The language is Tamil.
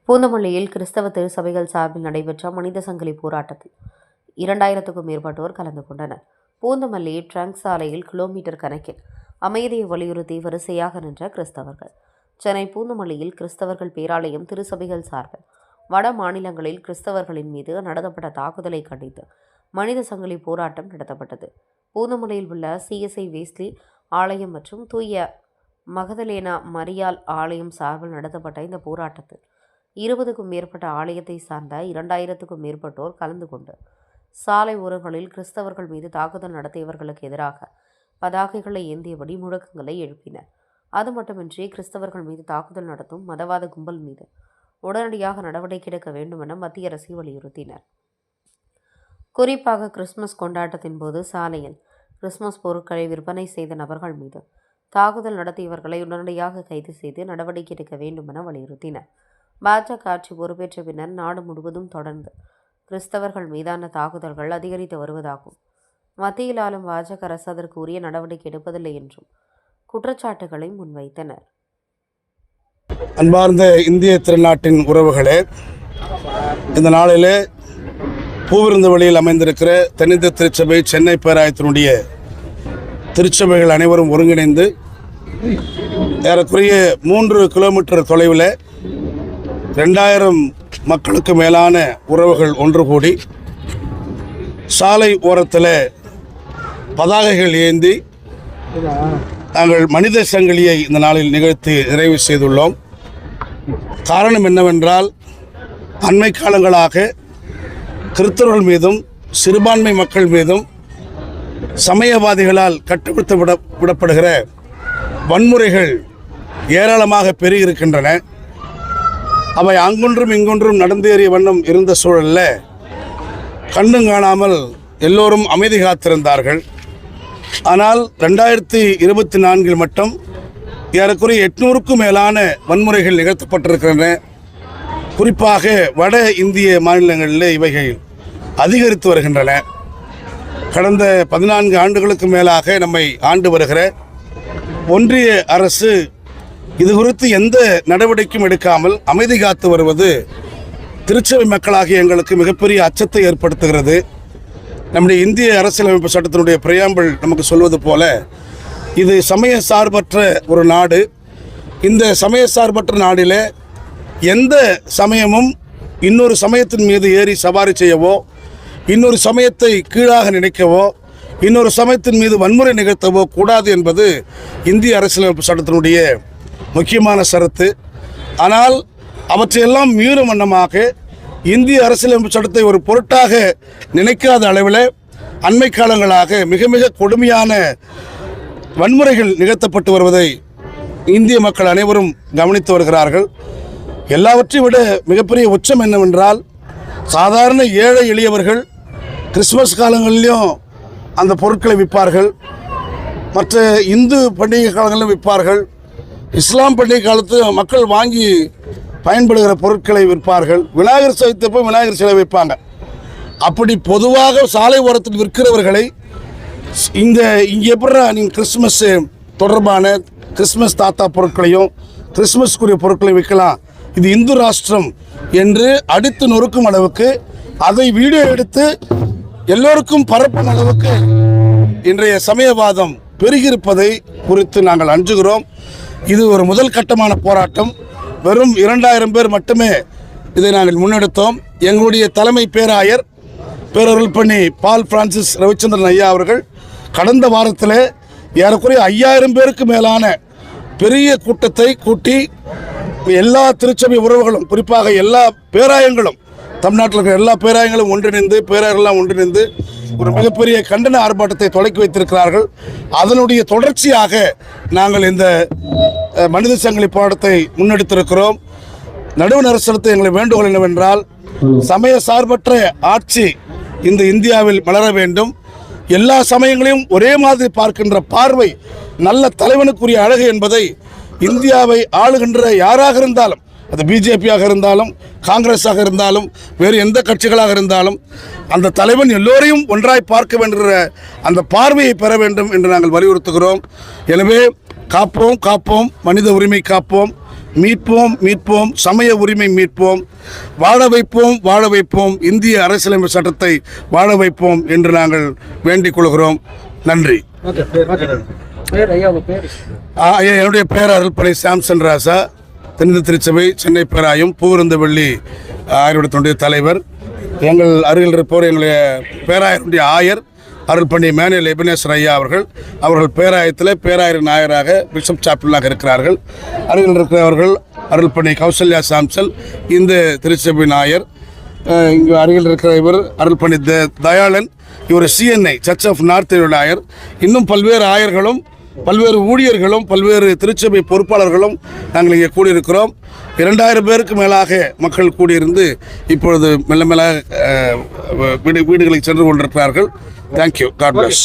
பூந்தமல்லியில் கிறிஸ்தவ திருச்சபைகள் சார்பில் நடைபெற்ற மனித சங்கிலி போராட்டத்தில் 2000க்கும் மேற்பட்டோர் கலந்து கொண்டனர். பூந்தமல்லி ட்ரங்க் சாலையில் கிலோமீட்டர் கணக்கில் அமைதியை வலியுறுத்தி வரிசையாக நின்ற கிறிஸ்தவர்கள். சென்னை பூந்தமல்லியில் கிறிஸ்தவர்கள் பேராலயம் திருச்சபைகள் சார்பில் வட மாநிலங்களில் கிறிஸ்தவர்களின் மீது நடத்தப்பட்ட தாக்குதலை கண்டித்து மனித சங்கிலி போராட்டம் நடத்தப்பட்டது. பூந்தமல்லியில் உள்ள CSI வேஸ்லி ஆலயம் மற்றும் தூய மகதலேனா மரியாள் ஆலயம் சார்பில் நடத்தப்பட்ட இந்த போராட்டத்தில் 20க்கும் மேற்பட்ட ஆலயத்தை சார்ந்த 2000க்கும் மேற்பட்டோர் கலந்து கொண்டு சாலை ஓரங்களில் கிறிஸ்தவர்கள் மீது தாக்குதல் நடத்தியவர்களுக்கு எதிராக பதாகைகளை ஏந்தியபடி முழக்கங்களை எழுப்பினர். அது மட்டுமின்றி கிறிஸ்தவர்கள் மீது தாக்குதல் நடத்தும் மதவாத கும்பல் மீது உடனடியாக நடவடிக்கை எடுக்க வேண்டும் என மத்திய அரசை வலியுறுத்தினர். குறிப்பாக கிறிஸ்துமஸ் கொண்டாட்டத்தின் போது சாலையில் கிறிஸ்துமஸ் பொருட்களை விற்பனை செய்த நபர்கள் மீது தாக்குதல் நடத்தியவர்களை உடனடியாக கைது செய்து நடவடிக்கை எடுக்க வேண்டும் என வலியுறுத்தினர். பாஜக ஆட்சி பொறுப்பேற்ற பின்னர் நாடு முழுவதும் தொடர்ந்து கிறிஸ்தவர்கள் மீதான தாக்குதல்கள் அதிகரித்து வருவதாகவும் மத்தியில் ஆளும் பாஜக அரசு அதற்கு உரிய நடவடிக்கை எடுப்பதில்லை என்றும் குற்றச்சாட்டுகளை முன்வைத்தனர். அன்பார்ந்த இந்திய திருநாட்டின் உறவுகளே, இந்த நாளிலே பூவிருந்த வழியில் அமைந்திருக்கிற தென்னிந்திய திருச்சபை சென்னை பேராயத்தினுடைய திருச்சபைகள் அனைவரும் ஒருங்கிணைந்து ஏறக்குறைய 3 கிலோமீட்டர் தொலைவில் 2000 மக்களுக்கு மேலான உறவுகள் ஒன்று கூடி சாலை ஓரத்தில் பதாகைகள் ஏந்தி நாங்கள் மனித சங்கிலியை இந்த நாளில் நிகழ்த்தி நிறைவு செய்துள்ளோம். காரணம் என்னவென்றால், அண்மை காலங்களாக கிறிஸ்தவர்கள் மீதும் சிறுபான்மை மக்கள் மீதும் சமயவாதிகளால் கட்டுப்படுத்த விடப்படுகிற வன்முறைகள் ஏராளமாக பெருகியிருக்கின்றன. அவை அங்கொன்றும் இங்கொன்றும் நடந்தேறிய வண்ணம் இருந்த சூழலில் கண்ணும் காணாமல் எல்லோரும் அமைதி காத்திருந்தார்கள். ஆனால் 2024 மட்டும் ஏறக்குறைய 800க்கும் மேலான வன்முறைகள் நிகழ்த்தப்பட்டிருக்கின்றன. குறிப்பாக வட இந்திய மாநிலங்களில் இவைகள் அதிகரித்து வருகின்றன. கடந்த 14 ஆண்டுகளுக்கு மேலாக நம்மை ஆண்டு வருகிற ஒன்றிய அரசு இது குறித்து எந்த நடவடிக்கையும் எடுக்காமல் அமைதி காத்து வருவது திருச்சபை மக்களாகிய எங்களுக்கு மிகப்பெரிய அச்சத்தை ஏற்படுத்துகிறது. நம்முடைய இந்திய அரசியலமைப்பு சட்டத்தினுடைய பிரையாம்பிள் நமக்கு சொல்வது போல இது சமய சார்பற்ற ஒரு நாடு. இந்த சமய சார்பற்ற நாடில் எந்த சமயமும் இன்னொரு சமயத்தின் மீது ஏறி சவாரி செய்யவோ, இன்னொரு சமயத்தை கீழாக நினைக்கவோ, இன்னொரு சமயத்தின் மீது வன்முறை நிகழ்த்தவோ கூடாது என்பது இந்திய அரசியலமைப்பு சட்டத்தினுடைய முக்கியமான சரத்து. ஆனால் அவற்றையெல்லாம் மீறும் வண்ணமாக இந்திய அரசியலமைப்பு சட்டத்தை ஒரு பொருட்டாக நினைக்காத அளவில் அண்மை காலங்களாக மிக மிக கொடுமையான வன்முறைகள் நிகழ்த்தப்பட்டு வருவதை இந்திய மக்கள் அனைவரும் கவனித்து வருகிறார்கள். எல்லாவற்றையும் விட மிகப்பெரிய உச்சம் என்னவென்றால், சாதாரண ஏழை எளியவர்கள் கிறிஸ்துமஸ் காலங்களிலும் அந்த பொருட்களை விற்பார்கள், மற்ற இந்து பண்டிகை காலங்களிலும் விற்பார்கள், இஸ்லாம் பண்டிகை காலத்தில் மக்கள் வாங்கி பயன்படுகிற பொருட்களை விற்பார்கள், விநாயகர் சதுர்த்தியப்போ விநாயகர் சிலை வைப்பாங்க. அப்படி பொதுவாக சாலை ஓரத்தில் விற்கிறவர்களை இங்கே எப்படா நீங்கள் கிறிஸ்துமஸ் தொடர்பான கிறிஸ்துமஸ் தாத்தா பொருட்களையும் கிறிஸ்துமஸ்க்குரிய பொருட்களையும் விற்கலாம், இது இந்து ராஷ்டிரம் என்று அடித்து நொறுக்கும் அளவுக்கு, அதை வீடியோ எடுத்து எல்லோருக்கும் பரப்பும் அளவுக்கு இன்றைய சமயவாதம் பெருகியிருப்பதை குறித்து நாங்கள் அஞ்சுகிறோம். இது ஒரு முதல் கட்டமான போராட்டம். வெறும் 2000 பேர் மட்டுமே இதை நாங்கள் முன்னெடுத்தோம். எங்களுடைய தலைமை பேராயர் பேரருள் பணி பால் பிரான்சிஸ் ரவிச்சந்திரன் ஐயா அவர்கள் கடந்த வாரத்தில் ஏறக்குறைய 5000 பேருக்கு மேலான பெரிய கூட்டத்தை கூட்டி எல்லா திருச்சபை உறவுகளும், குறிப்பாக எல்லா பேராயங்களும், தமிழ்நாட்டில் இருக்கிற எல்லா பேராயங்களும் ஒன்றிணைந்து, பேராயர்கள்லாம் ஒன்றிணைந்து ஒரு மிகப்பெரிய கண்டன ஆர்ப்பாட்டத்தை தொடக்கி வைத்திருக்கிறார்கள். அதனுடைய தொடர்ச்சியாக நாங்கள் இந்த மனித சங்கிலி போராட்டத்தை முன்னெடுத்திருக்கிறோம். நடுவண் அரசு எங்களை வேண்டுகோள் என்னவென்றால், சமய சார்பற்ற ஆட்சி இந்த இந்தியாவில் மலர வேண்டும். எல்லா சமயங்களையும் ஒரே மாதிரி பார்க்கின்ற பார்வை நல்ல தலைவனுக்குரிய அழகு என்பதை இந்தியாவை ஆளுகின்ற யாராக இருந்தாலும், அது பிஜேபியாக இருந்தாலும், காங்கிரஸாக இருந்தாலும், வேறு எந்த கட்சிகளாக இருந்தாலும், அந்த தலைவன் எல்லோரையும் ஒன்றாய் பார்க்க வேண்டுகிற அந்த பார்வையை பெற வேண்டும் என்று நாங்கள் வலியுறுத்துகிறோம். எனவே காப்போம் காப்போம் மனித உரிமை காப்போம், மீட்போம் மீட்போம், சமய உரிமை மீட்போம், வாழ வைப்போம், இந்திய அரசியலமைப்பு சட்டத்தை வாழ வைப்போம் என்று நாங்கள் வேண்டிக் கொள்கிறோம். நன்றி. என்னுடைய பெயர் அருள்பணி சாம்சன் ராசா, தென்னிந்திய திருச்சபை சென்னை பேராயம் பூவிருந்தவள்ளி ஆயருடைய தலைவர். எங்கள் அருகில் இருப்பவர் எங்களுடைய பேராயருடைய ஆயர் அருள்பணி மேனுவேல் எபினேசர் ஐயா அவர்கள் பேராயத்தில் பேராயர் நாயராக பிஷப் சாப்பிளாக இருக்கிறார்கள். அருகில் இருக்கிறவர்கள் அருள்பணி கௌசல்யா சாம்சல், இந்த திருச்சபை நாயர். இங்கு அருகில் இருக்கிற இவர் அருள்பணி தயாளன், இவர் CNI சர்ச் ஆஃப் நார்த் நாயர். இன்னும் பல்வேறு ஆயர்களும் பல்வேறு ஊழியர்களும் பல்வேறு திருச்சபை பொறுப்பாளர்களும் நாங்கள் இங்கே கூடியிருக்கிறோம். 2000 பேருக்கு மேலாக மக்கள் கூடியிருந்து இப்பொழுது மெல்ல மெல்ல வீடுகளுக்கு சென்று கொண்டிருக்கிறார்கள். தேங்க்யூ. God plus.